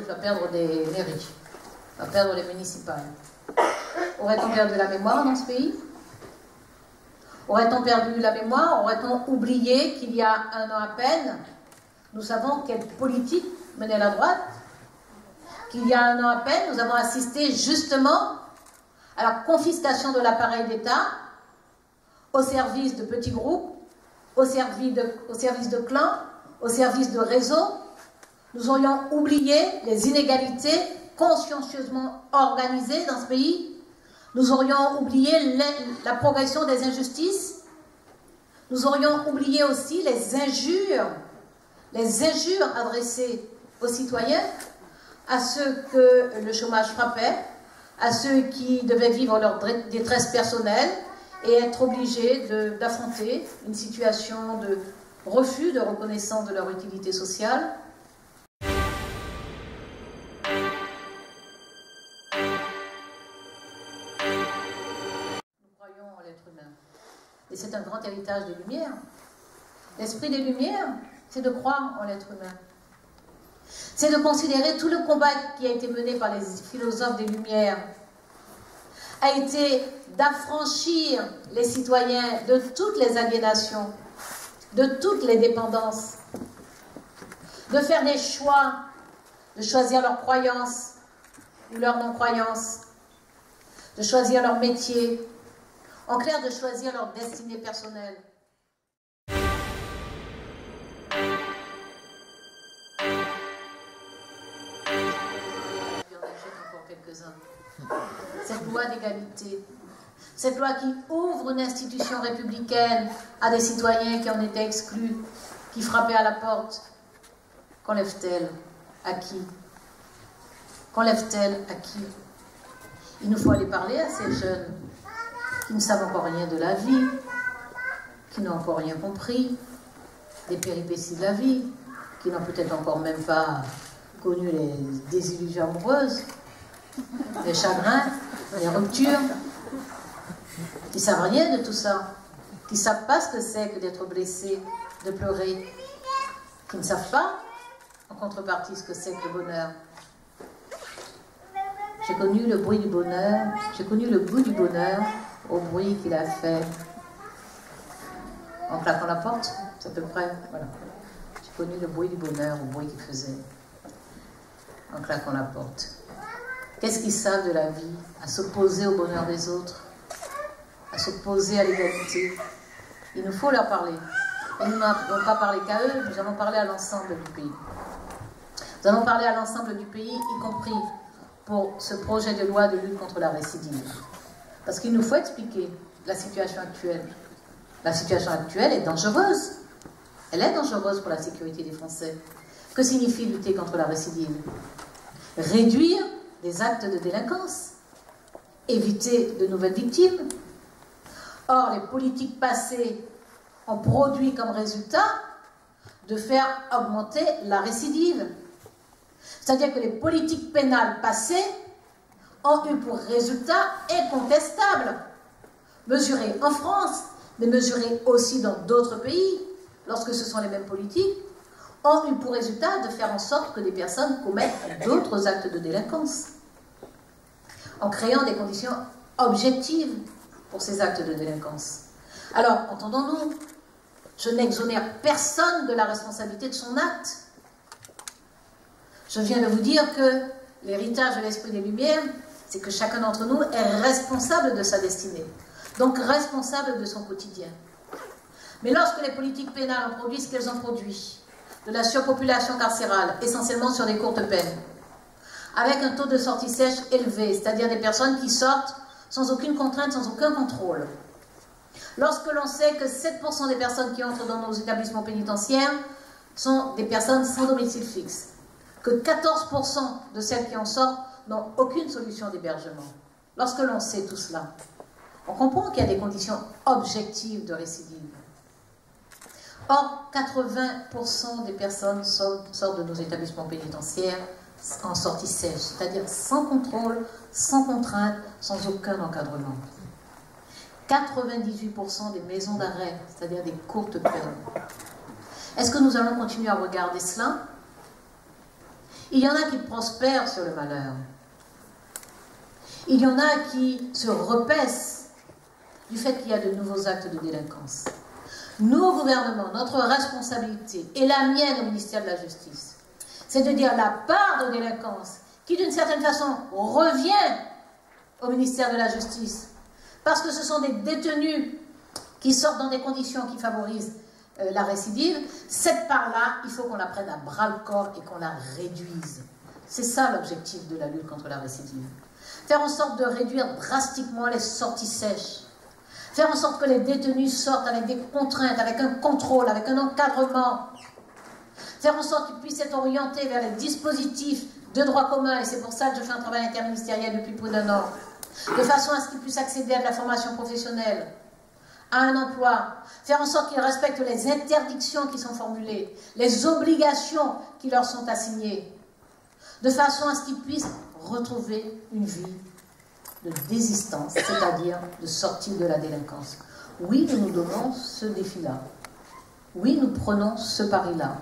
va perdre des mairies, va perdre les municipales. Aurait-on perdu la mémoire dans ce pays? Aurait-on perdu la mémoire? Aurait-on oublié qu'il y a un an à peine, nous savons quelle politique menait la droite? Qu'il y a un an à peine, nous avons assisté justement à la confiscation de l'appareil d'État au service de petits groupes, au service de clans, au service de réseaux. Nous aurions oublié les inégalités consciencieusement organisées dans ce pays. Nous aurions oublié la progression des injustices. Nous aurions oublié aussi les injures adressées aux citoyens, à ceux que le chômage frappait, à ceux qui devaient vivre leur détresse personnelle et être obligés d'affronter une situation de refus de reconnaissance de leur utilité sociale. Nous croyons en l'être humain. Et c'est un grand héritage des Lumières. L'esprit des Lumières, c'est de croire en l'être humain. C'est de considérer tout le combat qui a été mené par les philosophes des Lumières, a été d'affranchir les citoyens de toutes les aliénations, de toutes les dépendances, de faire des choix, de choisir leur croyance ou leur non-croyance, de choisir leur métier, en clair de choisir leur destinée personnelle. Cette loi d'égalité, cette loi qui ouvre une institution républicaine à des citoyens qui en étaient exclus, qui frappaient à la porte, qu'enlève-t-elle à qui? Qu'enlève-t-elle à qui? Il nous faut aller parler à ces jeunes qui ne savent encore rien de la vie, qui n'ont encore rien compris, des péripéties de la vie, qui n'ont peut-être encore même pas connu les désillusions amoureuses, les chagrins, les ruptures, qui ne savent rien de tout ça, qui ne savent pas ce que c'est que d'être blessé, de pleurer, qui ne savent pas, en contrepartie, ce que c'est que le bonheur. J'ai connu le bruit du bonheur, j'ai connu le goût du bonheur au bruit qu'il a fait en claquant la porte, c'est à peu près, voilà. J'ai connu le bruit du bonheur au bruit qu'il faisait en claquant la porte. Qu'est-ce qu'ils savent de la vie? À s'opposer au bonheur des autres, à s'opposer à l'égalité. Il nous faut leur parler. Et nous n'allons pas parler qu'à eux, nous allons parler à l'ensemble du pays. Nous allons parler à l'ensemble du pays, y compris pour ce projet de loi de lutte contre la récidive. Parce qu'il nous faut expliquer la situation actuelle. La situation actuelle est dangereuse. Elle est dangereuse pour la sécurité des Français. Que signifie lutter contre la récidive? Réduire des actes de délinquance, éviter de nouvelles victimes. Or, les politiques passées ont produit comme résultat de faire augmenter la récidive. C'est-à-dire que les politiques pénales passées ont eu pour résultat incontestable, mesuré en France, mais mesuré aussi dans d'autres pays, lorsque ce sont les mêmes politiques, ont eu pour résultat de faire en sorte que des personnes commettent d'autres actes de délinquance, en créant des conditions objectives pour ces actes de délinquance. Alors, entendons-nous, je n'exonère personne de la responsabilité de son acte. Je viens de vous dire que l'héritage de l'esprit des Lumières, c'est que chacun d'entre nous est responsable de sa destinée, donc responsable de son quotidien. Mais lorsque les politiques pénales ont produit ce qu'elles ont produit, de la surpopulation carcérale, essentiellement sur des courtes peines, avec un taux de sortie sèche élevé, c'est-à-dire des personnes qui sortent sans aucune contrainte, sans aucun contrôle. Lorsque l'on sait que 7% des personnes qui entrent dans nos établissements pénitentiaires sont des personnes sans domicile fixe, que 14% de celles qui en sortent n'ont aucune solution d'hébergement. Lorsque l'on sait tout cela, on comprend qu'il y a des conditions objectives de récidive. Or, 80% des personnes sortent de nos établissements pénitentiaires en sortie sèche, c'est-à-dire sans contrôle, sans contrainte, sans aucun encadrement. 98% des maisons d'arrêt, c'est-à-dire des courtes peines. Est-ce que nous allons continuer à regarder cela? Il y en a qui prospèrent sur le malheur. Il y en a qui se repaissent du fait qu'il y a de nouveaux actes de délinquance. Nous, au gouvernement, notre responsabilité, et la mienne au ministère de la Justice, c'est de dire la part de délinquance qui, d'une certaine façon, revient au ministère de la Justice, parce que ce sont des détenus qui sortent dans des conditions qui favorisent la récidive. Cette part-là, il faut qu'on la prenne à bras-le-corps et qu'on la réduise. C'est ça l'objectif de la lutte contre la récidive. Faire en sorte de réduire drastiquement les sorties sèches. Faire en sorte que les détenus sortent avec des contraintes, avec un contrôle, avec un encadrement. Faire en sorte qu'ils puissent être orientés vers les dispositifs de droit commun, et c'est pour ça que je fais un travail interministériel depuis plus d'1 an, de façon à ce qu'ils puissent accéder à de la formation professionnelle, à un emploi, faire en sorte qu'ils respectent les interdictions qui sont formulées, les obligations qui leur sont assignées, de façon à ce qu'ils puissent retrouver une vie de désistance, c'est-à-dire de sortie de la délinquance. Oui, nous nous donnons ce défi-là. Oui, nous prenons ce pari-là.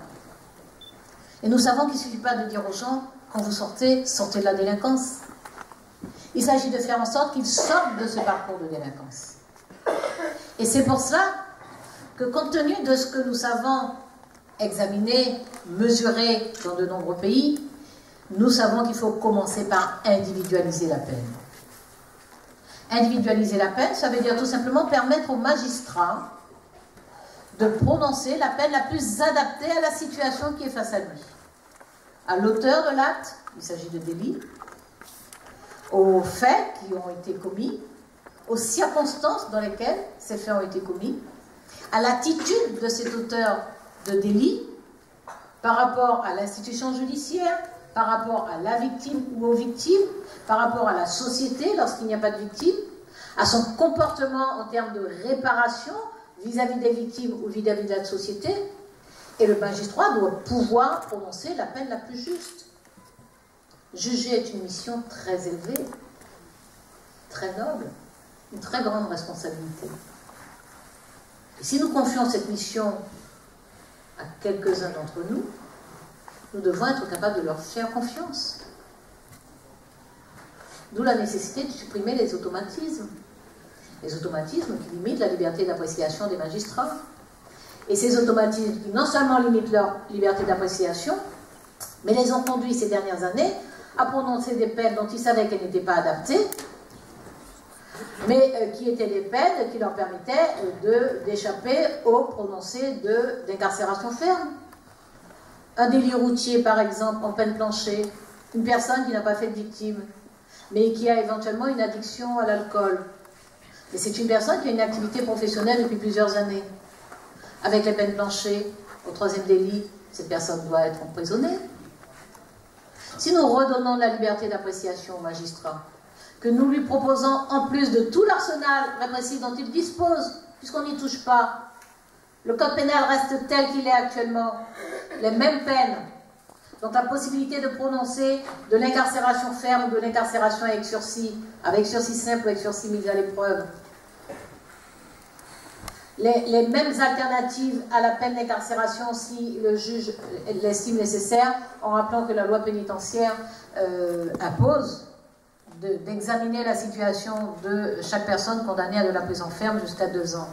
Et nous savons qu'il ne suffit pas de dire aux gens, quand vous sortez, sortez de la délinquance. Il s'agit de faire en sorte qu'ils sortent de ce parcours de délinquance. Et c'est pour cela que, compte tenu de ce que nous savons examiner, mesurer dans de nombreux pays, nous savons qu'il faut commencer par individualiser la peine. Individualiser la peine, ça veut dire tout simplement permettre aux magistrats de prononcer la peine la plus adaptée à la situation qui est face à lui. À l'auteur de l'acte, il s'agit de délit, aux faits qui ont été commis, aux circonstances dans lesquelles ces faits ont été commis, à l'attitude de cet auteur de délit par rapport à l'institution judiciaire, par rapport à la victime ou aux victimes, par rapport à la société lorsqu'il n'y a pas de victime, à son comportement en termes de réparation vis-à-vis des victimes ou vis-à-vis de la société, et le magistrat doit pouvoir prononcer la peine la plus juste. Juger est une mission très élevée, très noble, une très grande responsabilité. Et si nous confions cette mission à quelques-uns d'entre nous, nous devons être capables de leur faire confiance. D'où la nécessité de supprimer les automatismes. Les automatismes qui limitent la liberté d'appréciation des magistrats. Et ces automatismes qui non seulement limitent leur liberté d'appréciation, mais les ont conduits ces dernières années à prononcer des peines dont ils savaient qu'elles n'étaient pas adaptées, mais qui étaient des peines qui leur permettaient d'échapper au prononcé d'incarcération ferme. Un délit routier, par exemple, en peine planchée, une personne qui n'a pas fait de victime, mais qui a éventuellement une addiction à l'alcool. Et c'est une personne qui a une activité professionnelle depuis plusieurs années. Avec les peines planchées, au 3e délit, cette personne doit être emprisonnée. Si nous redonnons la liberté d'appréciation au magistrat, que nous lui proposons, en plus de tout l'arsenal répressif dont il dispose, puisqu'on n'y touche pas, le code pénal reste tel qu'il est actuellement, les mêmes peines, donc la possibilité de prononcer de l'incarcération ferme ou de l'incarcération avec sursis simple ou avec sursis mis à l'épreuve, les mêmes alternatives à la peine d'incarcération si le juge l'estime nécessaire, en rappelant que la loi pénitentiaire impose d'examiner la situation de chaque personne condamnée à de la prison ferme jusqu'à 2 ans.